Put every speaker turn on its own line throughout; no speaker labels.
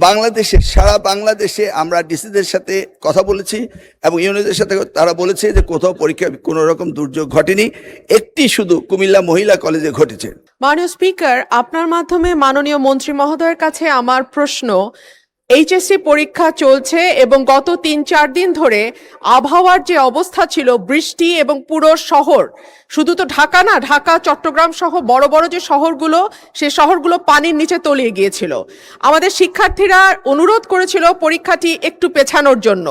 বাংলাদেশে সারা বাংলাদেশে আমরা ডিসিদের সাথে কথা বলেছি এবং ইউনিয়নের সাথে তারা বলেছে যে কোথাও পরীক্ষা কোনো রকম দুর্যোগ ঘটেনি, একটি শুধু কুমিল্লা মহিলা কলেজে ঘটেছে।
মাননীয় স্পিকার, আপনার মাধ্যমে মাননীয় মন্ত্রী মহোদয়ের কাছে আমার প্রশ্ন, এইচএসসি পরীক্ষা চলছে এবং গত ৩-৪ দিন ধরে আবহাওয়ার যে অবস্থা ছিল, বৃষ্টি এবং পুরো শহর, শুধু তো ঢাকা না, ঢাকা চট্টগ্রাম সহ বড় বড় যে শহরগুলো, সেই শহরগুলো পানির নিচে তলিয়ে গিয়েছিল। আমাদের শিক্ষার্থীরা অনুরোধ করেছিল পরীক্ষাটি একটু পেছানোর জন্য,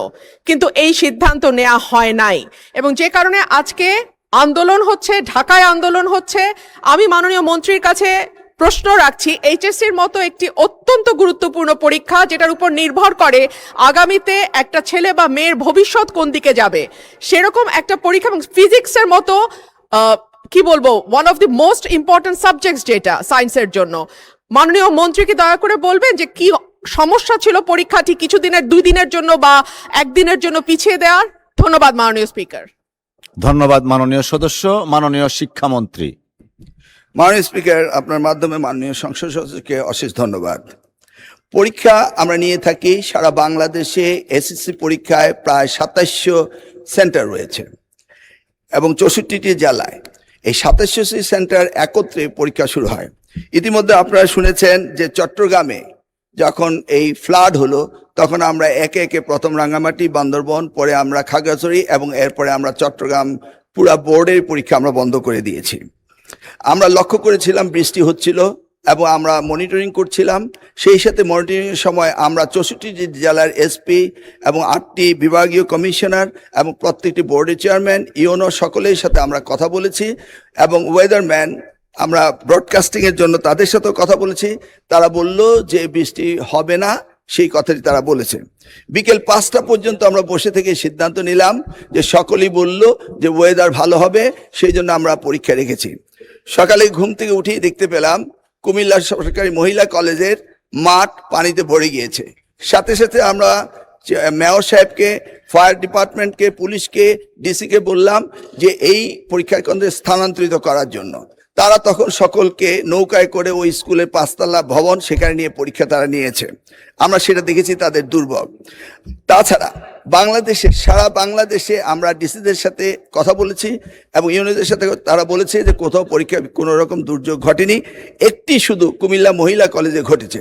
কিন্তু এই সিদ্ধান্ত নেওয়া হয় নাই এবং যে কারণে আজকে আন্দোলন হচ্ছে, ঢাকায় আন্দোলন হচ্ছে। আমি মাননীয় মন্ত্রীর কাছে প্রশ্ন রাখছি, এইচএসসির মতো একটি অত্যন্ত গুরুত্বপূর্ণ পরীক্ষা যেটার উপর নির্ভর করে আগামীতে একটা ছেলে বা মেয়ের ভবিষ্যৎ কোন দিকে যাবে, সেরকম একটা পরীক্ষা এবং ফিজিক্সের মতো কি বলবো, one of the most important subjects যেটা সায়েন্সের জন্য, মাননীয় মন্ত্রীকে দয়া করে বলবেন যে কি সমস্যা ছিল পরীক্ষাটি কিছুদিনের, 2 দিনের জন্য বা 1 দিনের জন্য পিছিয়ে দেওয়ার। ধন্যবাদ মাননীয় স্পিকার।
ধন্যবাদ মাননীয় সদস্য। মাননীয় শিক্ষামন্ত্রী।
মাননীয় স্পিকার, আপনার মাধ্যমে মাননীয় সংসদ সদস্যকে অশেষ ধন্যবাদ। পরীক্ষা আমরা নিয়ে থাকি সারা বাংলাদেশে। এসএসসি পরীক্ষায় প্রায় 2700 সেন্টার রয়েছে এবং 64টি জেলায় এই 2700 সেন্টার একত্রে পরীক্ষা শুরু হয়। ইতিমধ্যে আপনারা শুনেছেন যে চট্টগ্রামে যখন এই ফ্লাড হলো তখন আমরা একে একে প্রথম রাঙ্গামাটি, বান্দরবন, পরে আমরা খাগড়াছড়ি এবং এরপরে আমরা চট্টগ্রাম পুরা বোর্ডের পরীক্ষা আমরা বন্ধ করে দিয়েছি। আমরা লক্ষ্য করেছিলাম বৃষ্টি হচ্ছিল এবং আমরা মনিটরিং করছিলাম। সেই সাথে মনিটরিংয়ের সময় আমরা 64টি জেলার এসপি এবং 8টি বিভাগীয় কমিশনার এবং প্রত্যেকটি বোর্ডের চেয়ারম্যান, ইওনো সকলের সাথে আমরা কথা বলেছি এবং ওয়েদারম্যান আমরা ব্রডকাস্টিংয়ের জন্য তাদের সাথেও কথা বলেছি। তারা বলল যে বৃষ্টি হবে না, সেই কথাটি তারা বলেছে। বিকেল 5টা পর্যন্ত আমরা বসে থেকে সিদ্ধান্ত নিলাম যে সকলেই বলল যে ওয়েদার ভালো হবে, সেই জন্য আমরা পরীক্ষা রেখেছি। সকালে ঘুম থেকে উঠেই দেখতে পেলাম কুমিল্লা সরকারি মহিলা কলেজের মাঠ পানিতে ভরে গিয়েছে। সাথে সাথে আমরা মেয়র সাহেবকে, ফায়ার ডিপার্টমেন্টকে, পুলিশকে, ডিসিকে বললাম যে এই পরীক্ষা কেন্দ্রে স্থানান্তরিত করার জন্য। তারা তখন সকলকে নৌকায় করে ওই স্কুলের 5তলা ভবন সেখানে নিয়ে পরীক্ষা তারা নিয়েছে। আমরা সেটা দেখেছি তাদের দুর্ভোগ। তাছাড়া বাংলাদেশে সারা বাংলাদেশে আমরা ডিসিদের সাথে কথা বলেছি এবং ইউনিয়নের সাথে তারা বলেছে যে কোথাও পরীক্ষা কোনো রকম দুর্যোগ ঘটেনি, একটি শুধু কুমিল্লা মহিলা কলেজে ঘটেছে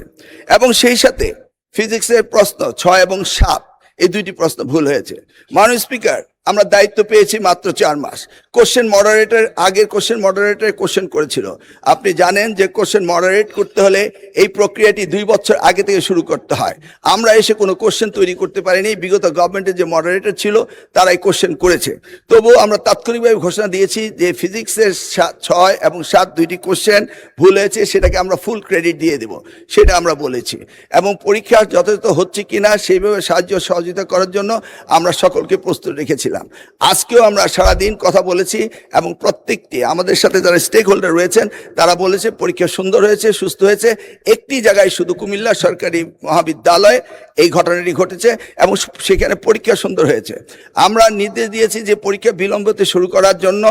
এবং সেই সাথে ফিজিক্সের প্রশ্ন 6 এবং 7 এই 2টি প্রশ্ন ভুল হয়েছে। মাননীয় স্পিকার, আমরা দায়িত্ব পেয়েছি মাত্র 4 মাস। কোশ্চেন মডারেটর আগের কোশ্চেন মডারেটর কোশ্চেন করেছিল। আপনি জানেন যে কোশ্চেন মডারেট করতে হলে এই প্রক্রিয়াটি 2 বছর আগে থেকে শুরু করতে হয়। আমরা এসে কোনো কোশ্চেন তৈরি করতে পারিনি। বিগত গভর্নমেন্টের যে মডারেটর ছিল তারা এই কোশ্চেন করেছে। তবুও আমরা তাৎক্ষণিকভাবে ঘোষণা দিয়েছি যে ফিজিক্সের 6 এবং 7 2টি কোশ্চেন ভুল হয়েছে, সেটাকে আমরা ফুল ক্রেডিট দিয়ে দেব, সেটা আমরা বলেছি। এবং পরীক্ষা যথাযথ হচ্ছে কিনা সেইভাবে সাহায্য সহযোগিতা করার জন্য আমরা সকলকে প্রস্তুত রেখেছিলাম। আজকেও আমরা সারাদিন কথা বলেছি এবং প্রত্যেকটি আমাদের সাথে যারা স্টেক হোল্ডার রয়েছেন তারা বলেছে পরীক্ষা সুন্দর হয়েছে, সুস্থ হয়েছে। একটি জায়গায় শুধু কুমিল্লা সরকারি মহাবিদ্যালয় এই ঘটনাটি ঘটেছে এবং সেখানে পরীক্ষা সুন্দর হয়েছে। আমরা নির্দেশ দিয়েছি যে পরীক্ষা বিলম্বতে শুরু করার জন্য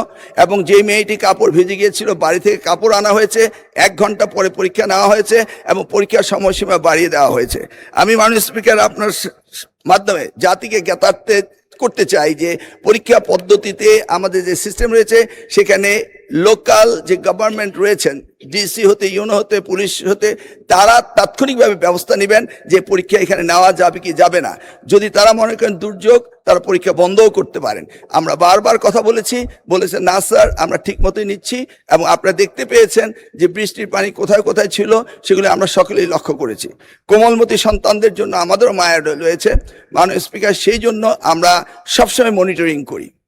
এবং যে মেয়েটি কাপড় ভিজে গিয়েছিল বাড়ি থেকে কাপড় আনা হয়েছে, 1 ঘন্টা পরে পরীক্ষা নেওয়া হয়েছে এবং পরীক্ষার সময়সীমা বাড়িয়ে দেওয়া হয়েছে। আমি মাননীয় স্পিকার আপনার মাধ্যমে জাতিকে জ্ঞাতার্থে করতে চাই যে পরীক্ষা পদ্ধতিতে আমাদের যে সিস্টেম রয়েছে সেখানে লোকাল যে গভর্নমেন্ট রয়েছেন, ডিসি হতে, ইউনো হতে, পুলিশ হতে, তারা তাৎক্ষণিকভাবে ব্যবস্থা নেবেন যে পরীক্ষা এখানে নেওয়া যাবে কি যাবে না। যদি তারা মনে করেন দুর্যোগ, তারা পরীক্ষা বন্ধও করতে পারেন। আমরা বারবার কথা বলেছেন না স্যার, আমরা ঠিক মতোই নিচ্ছি এবং আপনারা দেখতে পেয়েছেন যে বৃষ্টির পানি কোথায় কোথায় ছিল সেগুলো আমরা সকলেই লক্ষ্য করেছি। কোমলমতি সন্তানদের জন্য আমাদেরও মায়া রয়েছে মাননীয় স্পিকার, সেই জন্য আমরা সবসময় মনিটরিং করি।